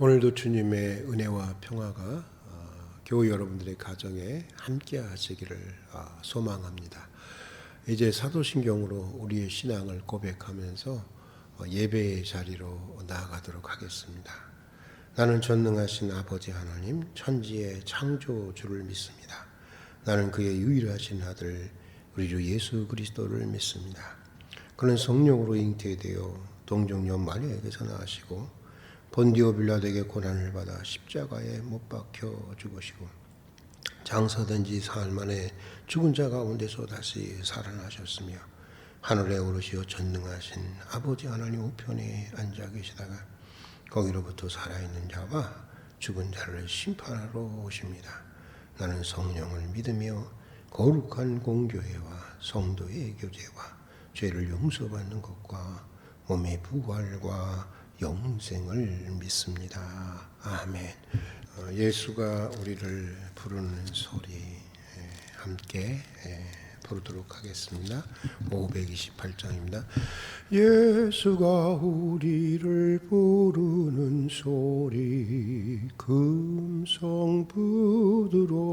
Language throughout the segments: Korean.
오늘도 주님의 은혜와 평화가 교회 여러분들의 가정에 함께 하시기를 소망합니다. 이제 사도신경으로 우리의 신앙을 고백하면서 예배의 자리로 나아가도록 하겠습니다. 나는 전능하신 아버지 하나님, 천지의 창조주를 믿습니다. 나는 그의 유일하신 아들 우리 주 예수 그리스도를 믿습니다. 그는 성령으로 잉태되어 동정녀 마리아에게서 나시고 본디오 빌라도에게 고난을 받아 십자가에 못 박혀 죽으시고 장사된 지 사흘 만에 죽은 자 가운데서 다시 살아나셨으며 하늘에 오르시어 전능하신 아버지 하나님 우편에 앉아 계시다가 거기로부터 살아있는 자와 죽은 자를 심판하러 오십니다. 나는 성령을 믿으며 거룩한 공교회와 성도의 교제와 죄를 용서받는 것과 몸의 부활과 영생을 믿습니다. 아멘. 예수가 우리를 부르는 소리 함께 부르도록 하겠습니다. 528장입니다. 예수가 우리를 부르는 소리 금성 부드러워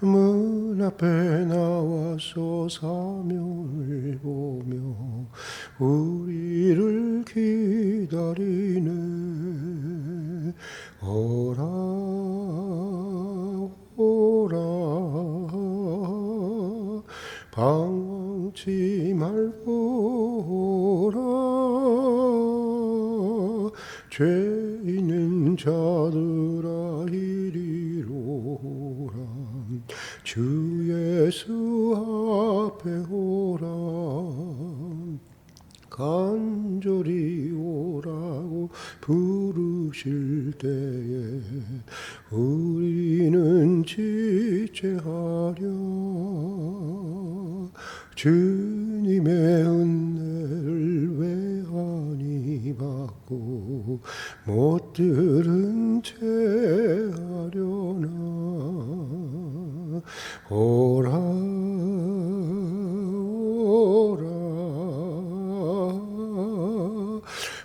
문 앞에 나와서 사명을 보며 우리를 기다리네. 오라 오라 방황치 말고 오라 죄 있는 자들아 이리로 오라 주 예수 앞에 오라 간절히 오라고 부르실 때에 우리는 지체하려 주님의 은혜를 외환히 받고 못 들은 채 하려나. 오라 오라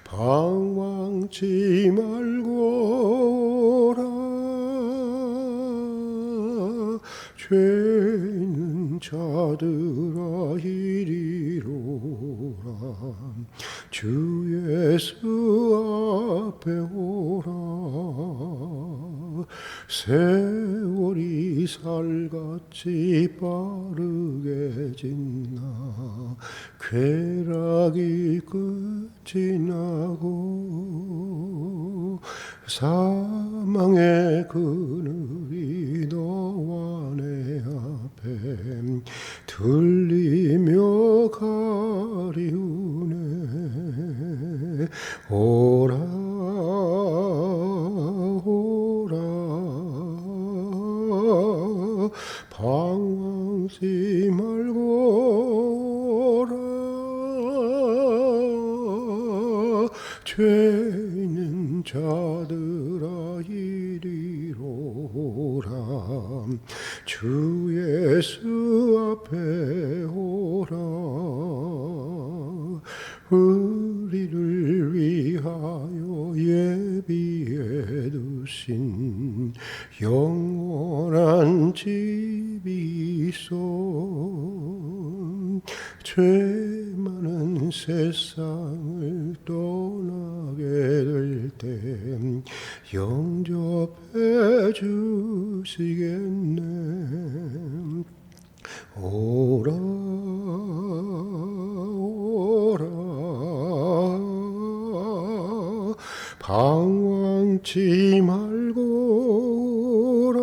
방황치 말고 오라 죄 있는 자들아 이리로 오라 주 예수 앞에 오라. 세월이 살같이 빠르게 지나 쾌락이 끝이 나고 사망의 그늘이 너와 내 앞에 들리며 가리우네. 오라 오라 방황치 말고 오라 죄 있는 자들아 이리로 오라 주 예수 앞에 오라. 우리를 위하여 예비해 두신 영원한 집이 있어 죄 많은 세상을 떠나게 될 때 영접해 주시겠네. 오라 오라 방황치 말고 오라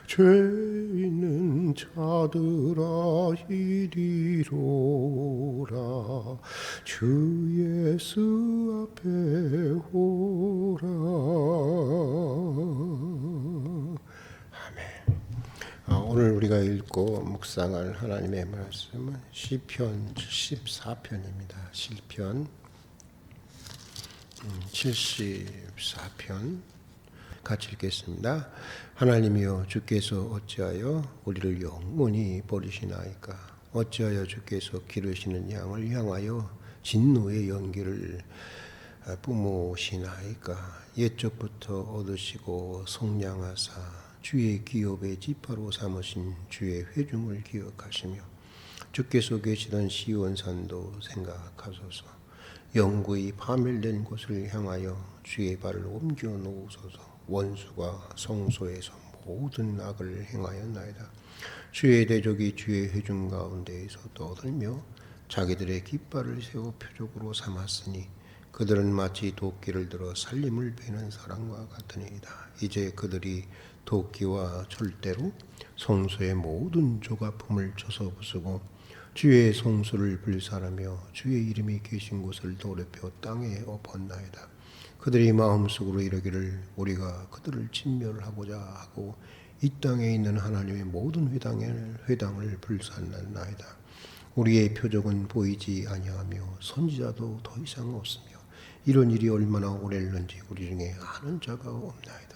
죄 있는 자들아 이리로 오라 주 예수 앞에 오라. 오늘 우리가 읽고 묵상할 하나님의 말씀은 시편 74편입니다. 시편 74편 같이 읽겠습니다. 하나님이여 주께서 어찌하여 우리를 영원히 버리시나이까. 어찌하여 주께서 기르시는 양을 향하여 진노의 연기를 뿜으시나이까. 옛적부터 얻으시고 속량하사 주의 기업의 지파로 삼으신 주의 회중을 기억하시며 주께서 계시던 시온산도 생각하소서. 영구히 파멸된 곳을 향하여 주의 발을 옮겨 놓으소서. 원수가 성소에서 모든 악을 행하였나이다. 주의 대적이 주의 회중 가운데에서 떠들며 자기들의 깃발을 세워 표적으로 삼았으니 그들은 마치 도끼를 들어 살림을 베는 사람과 같으니이다. 이제 그들이 도끼와 철대로 성소의 모든 조각품을 쳐서 부수고 주의 성소를 불살하며 주의 이름이 계신 곳을 더럽혀 땅에 엎었나이다. 그들이 마음속으로 이르기를 우리가 그들을 진멸하고자 하고 이 땅에 있는 하나님의 모든 회당을 불살랐나이다. 우리의 표적은 보이지 아니하며 선지자도 더 이상 없으며 이런 일이 얼마나 오래일는지 우리 중에 아는 자가 없나이다.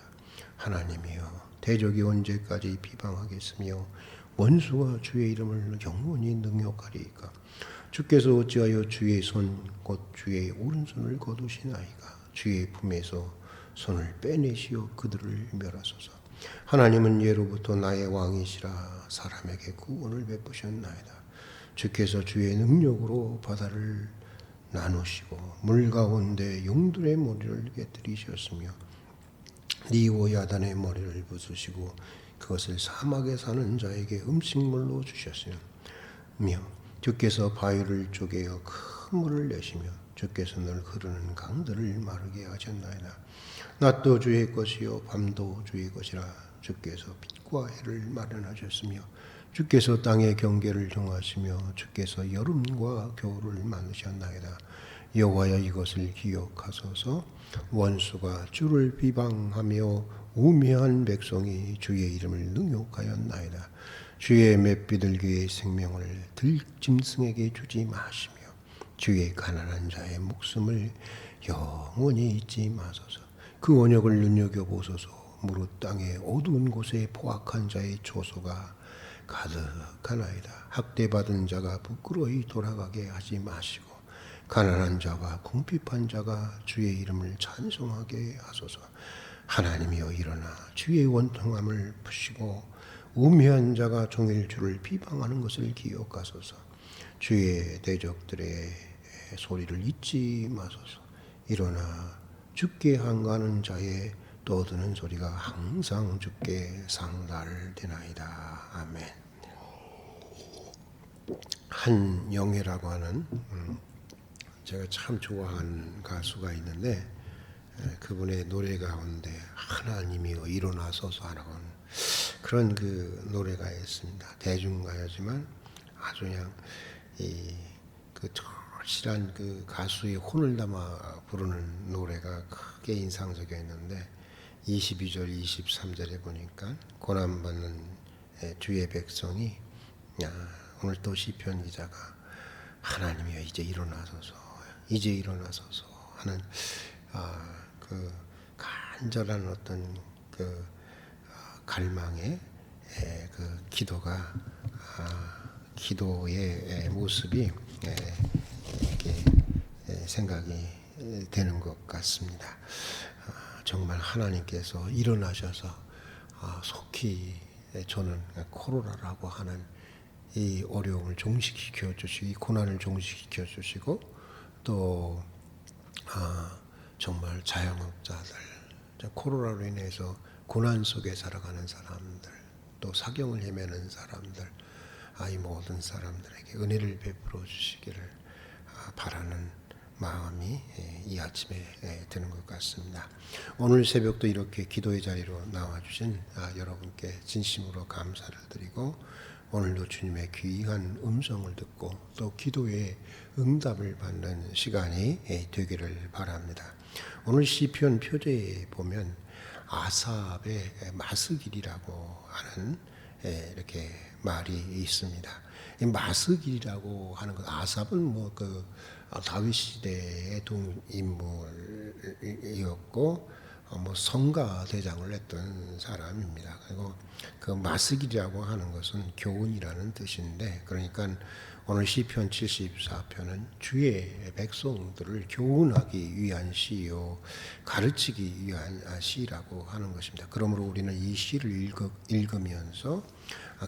하나님이여, 대적이 언제까지 비방하겠으며 원수가 주의 이름을 영원히 능욕하리이까. 주께서 어찌하여 주의 손 곧 주의 오른손을 거두시나이까. 주의 품에서 손을 빼내시어 그들을 멸하소서. 하나님은 예로부터 나의 왕이시라 사람에게 구원을 베푸셨나이다. 주께서 주의 능력으로 바다를 나누시고 물 가운데 용들의 머리를 깨뜨리셨으며 니오 야단의 머리를 부수시고 그것을 사막에 사는 자에게 음식물로 주셨으며 주께서 바위를 쪼개어 큰 물을 내시며 주께서 늘 흐르는 강들을 마르게 하셨나이다. 낮도 주의 것이요 밤도 주의 것이라. 주께서 빛과 해를 마련하셨으며 주께서 땅의 경계를 정하시며 주께서 여름과 겨울을 만드셨나이다. 여호와여, 이것을 기억하소서. 원수가 주를 비방하며 우매한 백성이 주의 이름을 능욕하였나이다. 주의 맷비둘기의 생명을 들짐승에게 주지 마시며 주의 가난한 자의 목숨을 영원히 잊지 마소서. 그 언약을 눈여겨보소서. 무릇 땅의 어두운 곳에 포악한 자의 초소가 가득하나이다. 학대받은 자가 부끄러이 돌아가게 하지 마시고 가난한 자와 궁핍한 자가 주의 이름을 찬송하게 하소서. 하나님이여, 일어나 주의 원통함을 푸시고 우매한 자가 종일 주를 비방하는 것을 기억하소서. 주의 대적들의 소리를 잊지 마소서. 일어나 주께 항거하는 자의 떠드는 소리가 항상 주께 상달되나이다. 아멘. 한영애라고 하는 제가 참 좋아하는 가수가 있는데 그분의 노래 가운데 하나님이여 일어나소서 하는 그런 그 노래가 있습니다. 대중가요지만 아주 그냥 그 절실한 그 가수의 혼을 담아 부르는 노래가 크게 인상적이었는데 22절 23절에 보니까 고난받는 주의 백성이 오늘 또 시편 기자가 하나님이여 이제 일어나소서 이제 일어나소서 하는 그 간절한 어떤 그 갈망의 그 기도가 기도의 모습이 이렇게 생각이 되는 것 같습니다. 정말 하나님께서 일어나셔서 속히 저는 코로나라고 하는 이 어려움을 종식시켜 주시고 이 고난을 종식시켜 주시고 또 정말 자영업자들 코로나로 인해서 고난 속에 살아가는 사람들 또 사경을 헤매는 사람들 이 모든 사람들에게 은혜를 베풀어 주시기를 바라는 마음이 이 아침에 드는 것 같습니다. 오늘 새벽도 이렇게 기도의 자리로 나와주신 여러분께 진심으로 감사를 드리고 오늘도 주님의 귀한 음성을 듣고 또 기도의 응답을 받는 시간이 되기를 바랍니다. 오늘 시편 표제에 보면 아삽의 마스길이라고 하는 이렇게 말이 있습니다. 이 마스길이라고 하는 것, 아삽은 뭐 그 다윗 시대의 인물이었고 성가 대장을 했던 사람입니다. 그리고 그 마스길이라고 하는 것은 교훈이라는 뜻인데, 그러니까 오늘 시편 74편은 주의 백성들을 교훈하기 위한 시요, 가르치기 위한 시라고 하는 것입니다. 그러므로 우리는 이 시를 읽으면서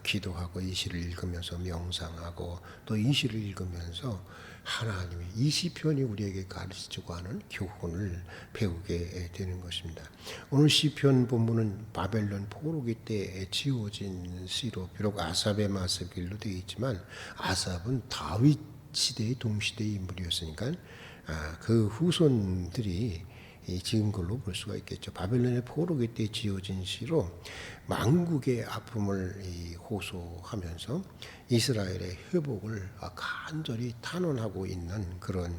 기도하고, 이 시를 읽으면서 명상하고, 또 이 시를 읽으면서 하나님이 이 시편이 우리에게 가르치고 하는 교훈을 배우게 되는 것입니다. 오늘 시편 본문은 바벨론 포로기 때에 지어진 시로, 비록 아삽의 마스길로 되어 있지만 아삽은 다윗 시대의 동시대의 인물이었으니까 그 후손들이 지은 걸로 볼 수가 있겠죠. 바벨론의 포로기 때 지어진 시로 만국의 아픔을 호소하면서 이스라엘의 회복을 간절히 탄원하고 있는 그런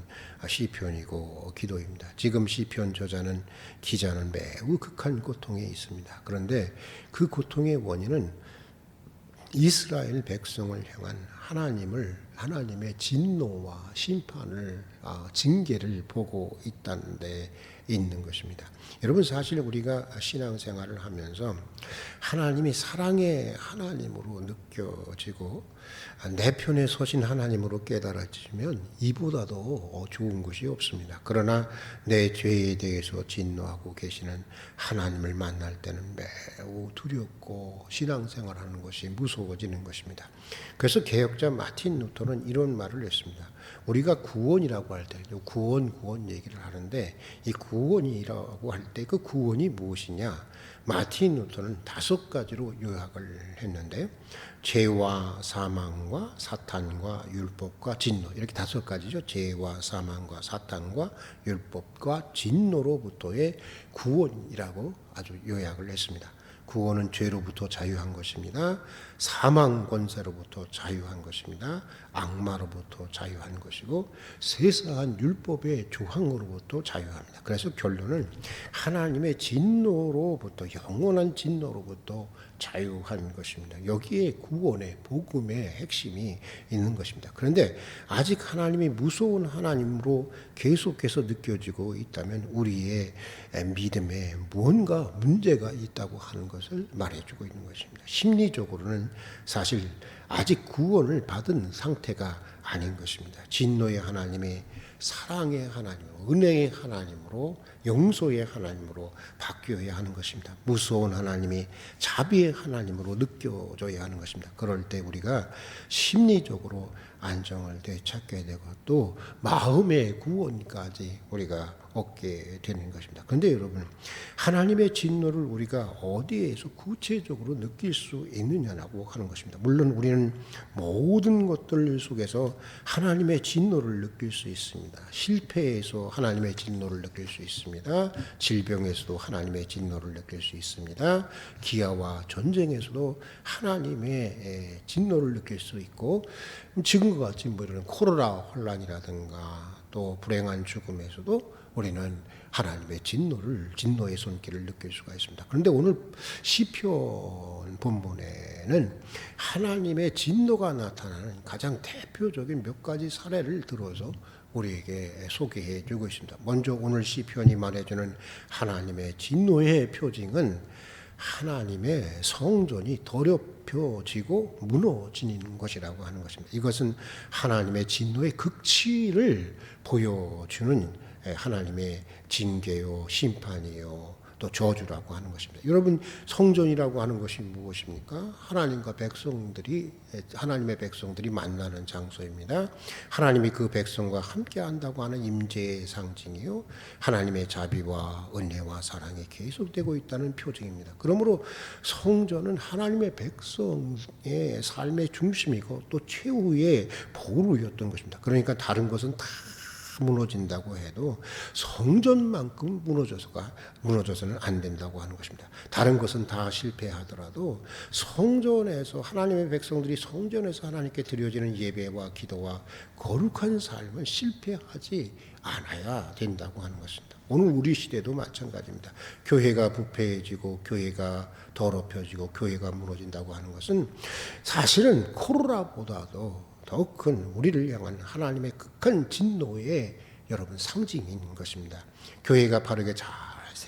시편이고 기도입니다. 지금 시편 기자는 매우 극한 고통에 있습니다. 그런데 그 고통의 원인은 이스라엘 백성을 향한 하나님의 진노와 심판을, 징계를 보고 있다는 데 있는 것입니다. 여러분, 사실 우리가 신앙생활을 하면서 하나님이 사랑의 하나님으로 느껴지고 내 편에 서신 하나님으로 깨달아지면 이보다도 좋은 것이 없습니다. 그러나 내 죄에 대해서 진노하고 계시는 하나님을 만날 때는 매우 두렵고 신앙생활하는 것이 무서워지는 것입니다. 그래서 개혁자 마틴 루터는 이런 말을 했습니다. 우리가 구원이라고 할 때 구원 얘기를 하는데, 이 구원이라고 할 때 그 구원이 무엇이냐? 마틴 루터는 5가지로 요약을 했는데, 죄와 사망과 사탄과 율법과 진노, 이렇게 5가지죠. 죄와 사망과 사탄과 율법과 진노로부터의 구원이라고 아주 요약을 했습니다. 구원은 죄로부터 자유한 것입니다. 사망 권세로부터 자유한 것입니다. 악마로부터 자유한 것이고, 세상한 율법의 조항으로부터 자유합니다. 그래서 결론은 하나님의 진노로부터, 영원한 진노로부터 자유한 것입니다. 여기에 구원의 복음의 핵심이 있는 것입니다. 그런데 아직 하나님이 무서운 하나님으로 계속해서 느껴지고 있다면 우리의 믿음에 무언가 문제가 있다고 하는 것을 말해주고 있는 것입니다. 심리적으로는 사실 아직 구원을 받은 상태가 아닌 것입니다. 진노의 하나님이 사랑의 하나님으로, 은혜의 하나님으로, 용서의 하나님으로 바뀌어야 하는 것입니다. 무서운 하나님이 자비의 하나님으로 느껴져야 하는 것입니다. 그럴 때 우리가 심리적으로 안정을 되찾게 되고, 또 마음의 구원까지 우리가 얻게 되는 것입니다. 그런데 여러분, 하나님의 진노를 우리가 어디에서 구체적으로 느낄 수 있느냐라고 하는 것입니다. 물론 우리는 모든 것들 속에서 하나님의 진노를 느낄 수 있습니다. 실패에서 하나님의 진노를 느낄 수 있습니다. 질병에서도 하나님의 진노를 느낄 수 있습니다. 기아와 전쟁에서도 하나님의 진노를 느낄 수 있고, 지금과 같이 이런 코로나 혼란이라든가 또 불행한 죽음에서도 우리는 하나님의 진노의 손길을 느낄 수가 있습니다. 그런데 오늘 시편 본문에는 하나님의 진노가 나타나는 가장 대표적인 몇 가지 사례를 들어서 우리에게 소개해 주고 있습니다. 먼저 오늘 시편이 말해주는 하나님의 진노의 표징은 하나님의 성전이 더럽혀지고 무너지는 것이라고 하는 것입니다. 이것은 하나님의 진노의 극치를 보여주는 하나님의 징계요, 심판이요, 또 저주라고 하는 것입니다. 여러분, 성전이라고 하는 것이 무엇입니까? 하나님의 백성들이 만나는 장소입니다. 하나님이 그 백성과 함께 한다고 하는 임재의 상징이요, 하나님의 자비와 은혜와 사랑이 계속되고 있다는 표징입니다. 그러므로 성전은 하나님의 백성의 삶의 중심이고 또 최후의 보루였던 것입니다. 그러니까 다른 것은 다 무너진다고 해도 성전만큼 무너져서는 안 된다고 하는 것입니다. 다른 것은 다 실패하더라도 성전에서, 하나님의 백성들이 성전에서 하나님께 드려지는 예배와 기도와 거룩한 삶은 실패하지 않아야 된다고 하는 것입니다. 오늘 우리 시대도 마찬가지입니다. 교회가 부패해지고 교회가 더럽혀지고 교회가 무너진다고 하는 것은 사실은 코로나보다도 더 큰 우리를 향한 하나님의 극한 진노의 여러분 상징인 것입니다. 교회가 바르게 잘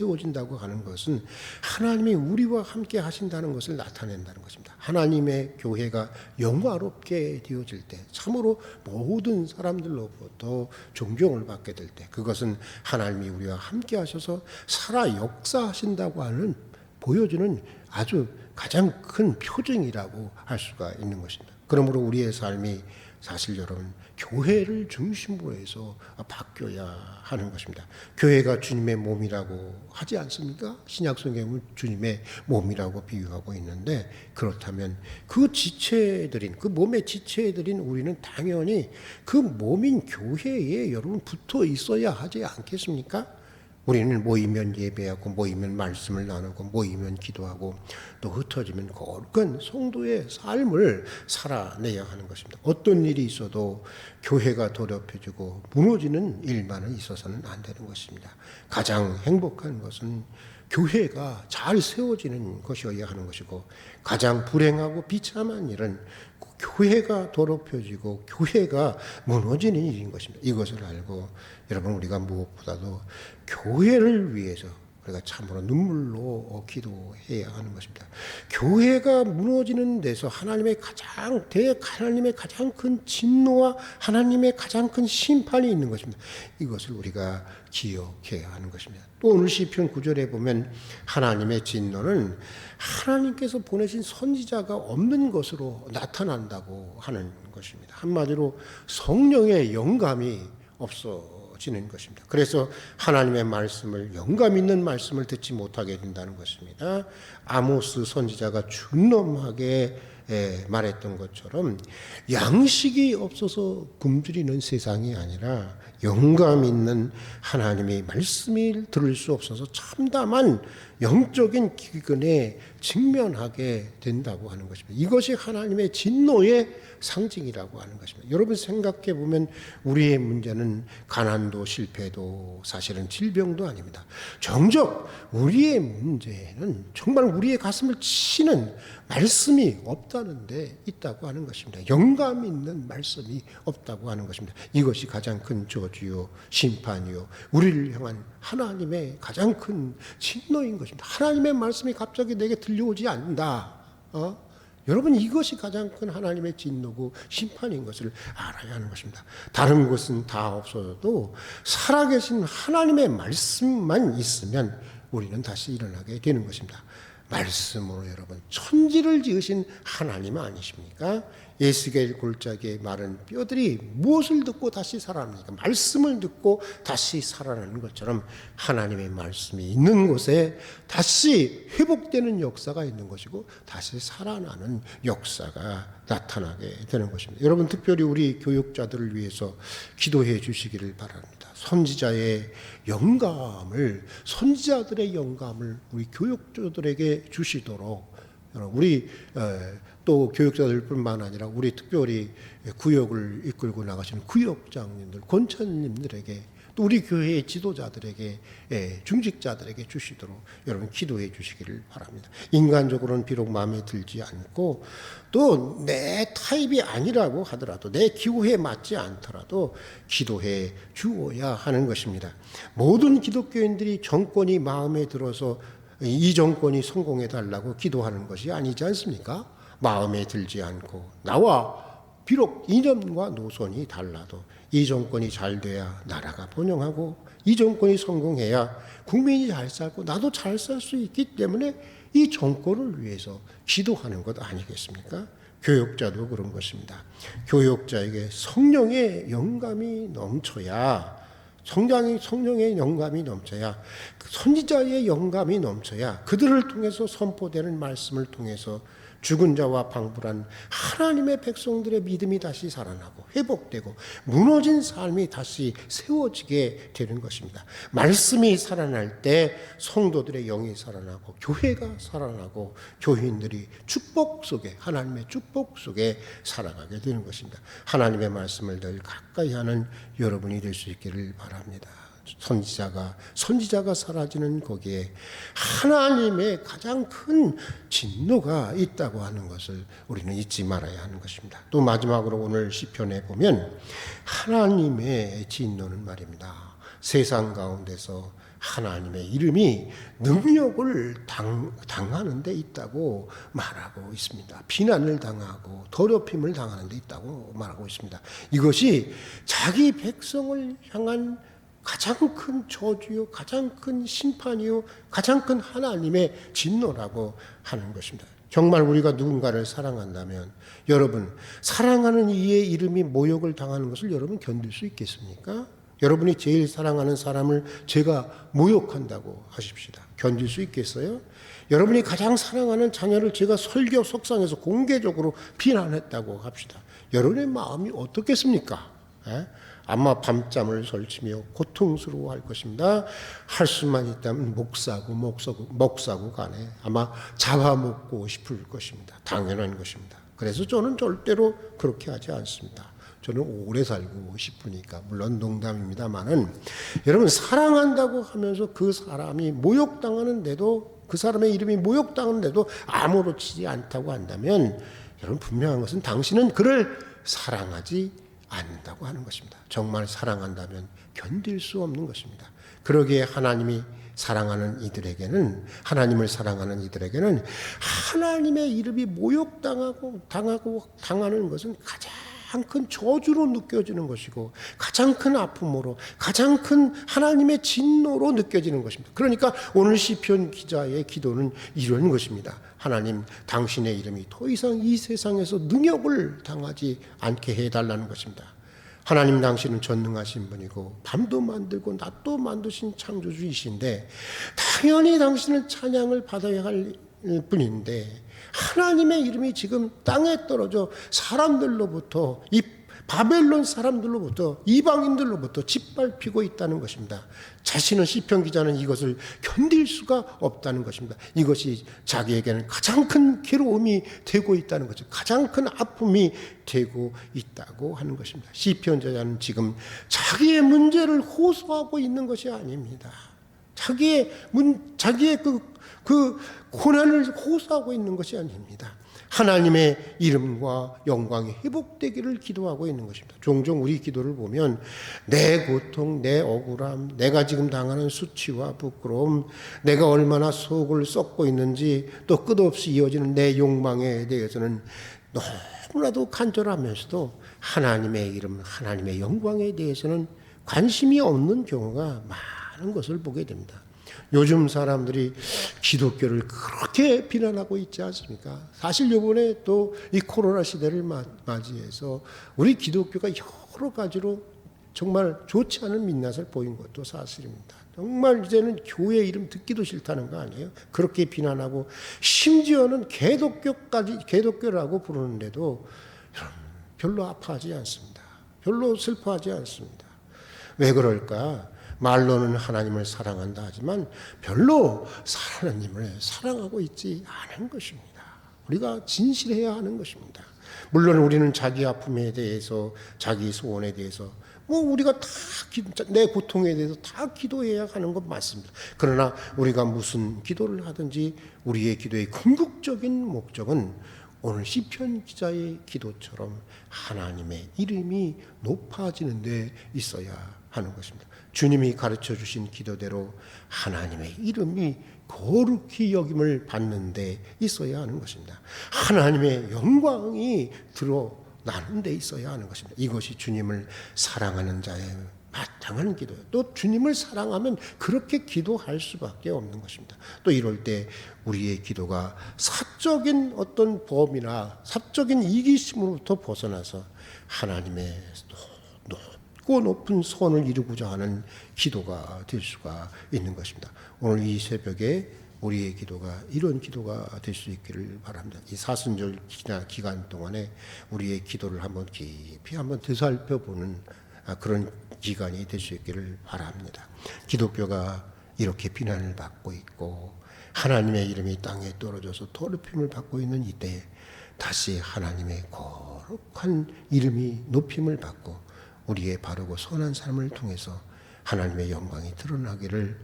세워진다고 하는 것은 하나님이 우리와 함께 하신다는 것을 나타낸다는 것입니다. 하나님의 교회가 영화롭게 되어질 때 참으로 모든 사람들로부터 존경을 받게 될 때 그것은 하나님이 우리와 함께 하셔서 살아 역사하신다고 하는 보여주는 아주 가장 큰 표징이라고 할 수가 있는 것입니다. 그러므로 우리의 삶이 사실 여러분 교회를 중심으로 해서 바뀌어야 하는 것입니다. 교회가 주님의 몸이라고 하지 않습니까? 신약 성경은 주님의 몸이라고 비유하고 있는데 그렇다면 그 지체들인 그 몸의 지체들인 우리는 당연히 그 몸인 교회에 여러분 붙어 있어야 하지 않겠습니까? 우리는 모이면 예배하고 모이면 말씀을 나누고 모이면 기도하고 또 흩어지면 거룩한 성도의 삶을 살아내야 하는 것입니다. 어떤 일이 있어도 교회가 더럽혀지고 무너지는 일만은 있어서는 안 되는 것입니다. 가장 행복한 것은 교회가 잘 세워지는 것이어야 하는 것이고 가장 불행하고 비참한 일은 교회가 더럽혀지고 교회가 무너지는 일인 것입니다. 이것을 알고 여러분 우리가 무엇보다도 교회를 위해서 우리가 참으로 눈물로 기도해야 하는 것입니다. 교회가 무너지는 데서 하나님의 가장 큰 진노와 하나님의 가장 큰 심판이 있는 것입니다. 이것을 우리가 기억해야 하는 것입니다. 또 오늘 시편 9절에 보면 하나님의 진노는 하나님께서 보내신 선지자가 없는 것으로 나타난다고 하는 것입니다. 한마디로 성령의 영감이 없어지는 것입니다. 그래서 하나님의 말씀을 영감 있는 말씀을 듣지 못하게 된다는 것입니다. 아모스 선지자가 준엄하게 말했던 것처럼 양식이 없어서 굶주리는 세상이 아니라 영감 있는 하나님의 말씀을 들을 수 없어서 참담한 영적인 기근에 직면하게 된다고 하는 것입니다. 이것이 하나님의 진노의 상징이라고 하는 것입니다. 여러분 생각해 보면 우리의 문제는 가난도 실패도 사실은 질병도 아닙니다. 정작 우리의 문제는 정말 우리의 가슴을 치는 말씀이 없다는 데 있다고 하는 것입니다. 영감 있는 말씀이 없다고 하는 것입니다. 이것이 가장 큰 저주요 심판이요 우리를 향한 하나님의 가장 큰 진노인 것입니다. 하나님의 말씀이 갑자기 내게 들려오지 않는다. 여러분 이것이 가장 큰 하나님의 진노고 심판인 것을 알아야 하는 것입니다. 다른 것은 다 없어도 살아계신 하나님의 말씀만 있으면 우리는 다시 일어나게 되는 것입니다. 말씀으로 여러분 천지를 지으신 하나님 아니십니까? 에스겔 골짜기의 마른 뼈들이 무엇을 듣고 다시 살아납니까? 말씀을 듣고 다시 살아나는 것처럼 하나님의 말씀이 있는 곳에 다시 회복되는 역사가 있는 것이고 다시 살아나는 역사가 나타나게 되는 것입니다. 여러분 특별히 우리 교육자들을 위해서 기도해 주시기를 바랍니다. 선지자들의 영감을 우리 교육자들에게 주시도록 우리 또 교육자들뿐만 아니라 우리 특별히 구역을 이끌고 나가시는 구역장님들, 권사님들에게 또 우리 교회의 지도자들에게 중직자들에게 주시도록 여러분 기도해 주시기를 바랍니다. 인간적으로는 비록 마음에 들지 않고 또 내 타입이 아니라고 하더라도 내 기호에 맞지 않더라도 기도해 주어야 하는 것입니다. 모든 기독교인들이 정권이 마음에 들어서 이 정권이 성공해 달라고 기도하는 것이 아니지 않습니까? 마음에 들지 않고 나와 비록 이념과 노선이 달라도 이 정권이 잘 돼야 나라가 번영하고 이 정권이 성공해야 국민이 잘 살고 나도 잘 살 수 있기 때문에 이 정권을 위해서 기도하는 것 아니겠습니까? 교육자도 그런 것입니다. 교육자에게 성령의 영감이 넘쳐야 성령의 영감이 넘쳐야 선지자의 영감이 넘쳐야 그들을 통해서 선포되는 말씀을 통해서 죽은 자와 방불한 하나님의 백성들의 믿음이 다시 살아나고 회복되고 무너진 삶이 다시 세워지게 되는 것입니다. 말씀이 살아날 때 성도들의 영이 살아나고 교회가 살아나고 교인들이 축복 속에 하나님의 축복 속에 살아가게 되는 것입니다. 하나님의 말씀을 늘 가까이 하는 여러분이 될 수 있기를 바랍니다. 선지자가 사라지는 거기에 하나님의 가장 큰 진노가 있다고 하는 것을 우리는 잊지 말아야 하는 것입니다. 또 마지막으로 오늘 시편에 보면 하나님의 진노는 말입니다. 세상 가운데서 하나님의 이름이 능력을 당하는 데 있다고 말하고 있습니다. 비난을 당하고 더럽힘을 당하는 데 있다고 말하고 있습니다. 이것이 자기 백성을 향한 가장 큰 저주요, 가장 큰 심판이요, 가장 큰 하나님의 진노라고 하는 것입니다. 정말 우리가 누군가를 사랑한다면 여러분, 사랑하는 이의 이름이 모욕을 당하는 것을 여러분 견딜 수 있겠습니까? 여러분이 제일 사랑하는 사람을 제가 모욕한다고 하십시다. 견딜 수 있겠어요? 여러분이 가장 사랑하는 자녀를 제가 설교 속상해서 공개적으로 비난했다고 합시다. 여러분의 마음이 어떻겠습니까? 아마 밤잠을 설치며 고통스러워할 것입니다. 할 수만 있다면 목사고 간에 아마 잡아먹고 싶을 것입니다. 당연한 것입니다. 그래서 저는 절대로 그렇게 하지 않습니다. 저는 오래 살고 싶으니까. 물론 농담입니다만은 여러분, 사랑한다고 하면서 그 사람이 모욕당하는데도, 그 사람의 이름이 모욕당하는데도 아무렇지 않다고 한다면 여러분, 분명한 것은 당신은 그를 사랑하지 않는다고 하는 것입니다. 정말 사랑한다면 견딜 수 없는 것입니다. 그러기에 하나님을 사랑하는 이들에게는 하나님의 이름이 당하는 것은 가장 큰 저주로 느껴지는 것이고, 가장 큰 아픔으로, 가장 큰 하나님의 진노로 느껴지는 것입니다. 그러니까 오늘 시편 기자의 기도는 이런 것입니다. 하나님, 당신의 이름이 더 이상 이 세상에서 능욕을 당하지 않게 해달라는 것입니다. 하나님, 당신은 전능하신 분이고 밤도 만들고 낮도 만드신 창조주이신데 당연히 당신은 찬양을 받아야 할 뿐인데, 하나님의 이름이 지금 땅에 떨어져 사람들로부터, 이 바벨론 사람들로부터, 이방인들로부터 짓밟히고 있다는 것입니다. 자신은, 시편 기자는 이것을 견딜 수가 없다는 것입니다. 이것이 자기에게는 가장 큰 괴로움이 되고 있다는 거죠. 가장 큰 아픔이 되고 있다고 하는 것입니다. 시편 기자는 지금 자기의 문제를 호소하고 있는 것이 아닙니다. 자기의 그 고난을 호소하고 있는 것이 아닙니다. 하나님의 이름과 영광이 회복되기를 기도하고 있는 것입니다. 종종 우리 기도를 보면 내 고통, 내 억울함, 내가 지금 당하는 수치와 부끄러움, 내가 얼마나 속을 썩고 있는지, 또 끝없이 이어지는 내 욕망에 대해서는 너무나도 간절하면서도 하나님의 이름, 하나님의 영광에 대해서는 관심이 없는 경우가 많은 것을 보게 됩니다. 요즘 사람들이 기독교를 그렇게 비난하고 있지 않습니까? 사실 이번에 또 이 코로나 시대를 맞이해서 우리 기독교가 여러 가지로 정말 좋지 않은 민낯을 보인 것도 사실입니다. 정말 이제는 교회 이름 듣기도 싫다는 거 아니에요? 그렇게 비난하고 심지어는 개독교라고 부르는데도 별로 아파하지 않습니다. 별로 슬퍼하지 않습니다. 왜 그럴까? 말로는 하나님을 사랑한다 하지만 별로 하나님을 사랑하고 있지 않은 것입니다. 우리가 진실해야 하는 것입니다. 물론 우리는 자기 아픔에 대해서, 자기 소원에 대해서 우리가 다 내 고통에 대해서 다 기도해야 하는 건 맞습니다. 그러나 우리가 무슨 기도를 하든지 우리의 기도의 궁극적인 목적은 오늘 시편 기자의 기도처럼 하나님의 이름이 높아지는 데 있어야 하는 것입니다. 주님이 가르쳐 주신 기도대로 하나님의 이름이 거룩히 여김을 받는 데 있어야 하는 것입니다. 하나님의 영광이 드러나는 데 있어야 하는 것입니다. 이것이 주님을 사랑하는 자의 마땅한 기도예요. 또 주님을 사랑하면 그렇게 기도할 수밖에 없는 것입니다. 또 이럴 때 우리의 기도가 사적인 어떤 범위나 사적인 이기심으로부터 벗어나서 하나님의 높고 높은 소원을 이루고자 하는 기도가 될 수가 있는 것입니다. 오늘 이 새벽에 우리의 기도가 이런 기도가 될 수 있기를 바랍니다. 이 사순절 기간 동안에 우리의 기도를 한번 깊이 한번 되살펴보는 그런 기간이 될 수 있기를 바랍니다. 기독교가 이렇게 비난을 받고 있고 하나님의 이름이 땅에 떨어져서 더럽힘을 받고 있는 이때에 다시 하나님의 거룩한 이름이 높임을 받고 우리의 바르고 선한 삶을 통해서 하나님의 영광이 드러나기를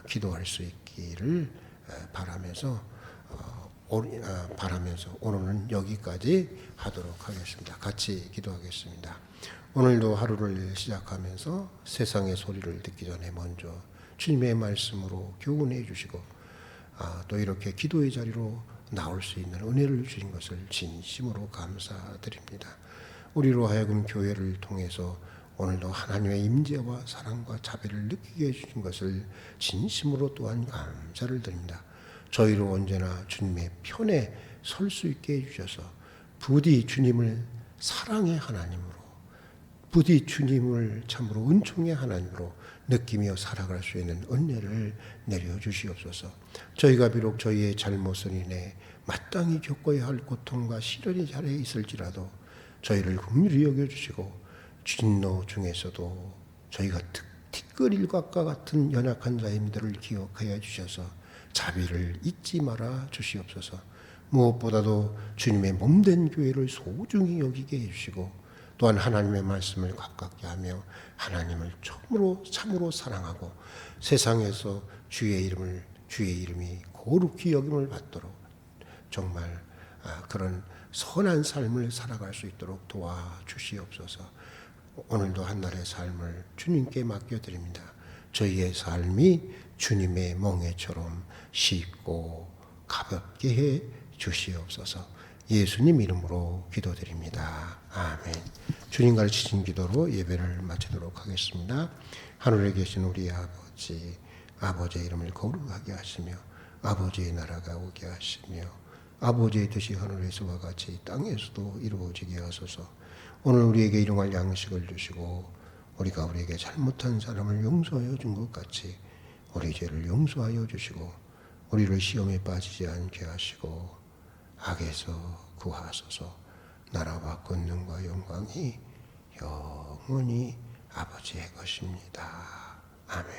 기도할 수 있기를 바라면서 오늘은 여기까지 하도록 하겠습니다. 같이 기도하겠습니다. 오늘도 하루를 시작하면서 세상의 소리를 듣기 전에 먼저 주님의 말씀으로 교훈해 주시고 또 이렇게 기도의 자리로 나올 수 있는 은혜를 주신 것을 진심으로 감사드립니다. 우리로 하여금 교회를 통해서 오늘도 하나님의 임재와 사랑과 자비를 느끼게 해주신 것을 진심으로 또한 감사를 드립니다. 저희로 언제나 주님의 편에 설 수 있게 해주셔서 부디 주님을 사랑의 하나님으로, 부디 주님을 참으로 은총의 하나님으로 느끼며 살아갈 수 있는 은혜를 내려주시옵소서. 저희가 비록 저희의 잘못을 인해 마땅히 겪어야 할 고통과 시련의 자리에 있을지라도 저희를 긍휼히 여겨주시고 진노 중에서도 저희가 티끌일과 같은 연약한 자임들을 기억하여 주셔서 자비를 잊지 말아 주시옵소서. 무엇보다도 주님의 몸된 교회를 소중히 여기게 해주시고 또한 하나님의 말씀을 가깝게 하며 하나님을 참으로 사랑하고 세상에서 주의 이름이 거룩히 여김을 받도록 정말 그런 선한 삶을 살아갈 수 있도록 도와주시옵소서. 오늘도 한날의 삶을 주님께 맡겨드립니다. 저희의 삶이 주님의 멍에처럼 쉽고 가볍게 해 주시옵소서. 예수님 이름으로 기도드립니다. 아멘. 주님 가르치신 기도로 예배를 마치도록 하겠습니다. 하늘에 계신 우리 아버지, 아버지의 이름을 거룩하게 하시며 아버지의 나라가 오게 하시며 아버지의 뜻이 하늘에서와 같이 땅에서도 이루어지게 하소서. 오늘 우리에게 일용할 양식을 주시고 우리가 우리에게 잘못한 사람을 용서하여 준 것 같이 우리 죄를 용서하여 주시고 우리를 시험에 빠지지 않게 하시고 악에서 구하소서. 나라와 권능과 영광이 영원히 아버지의 것입니다. 아멘.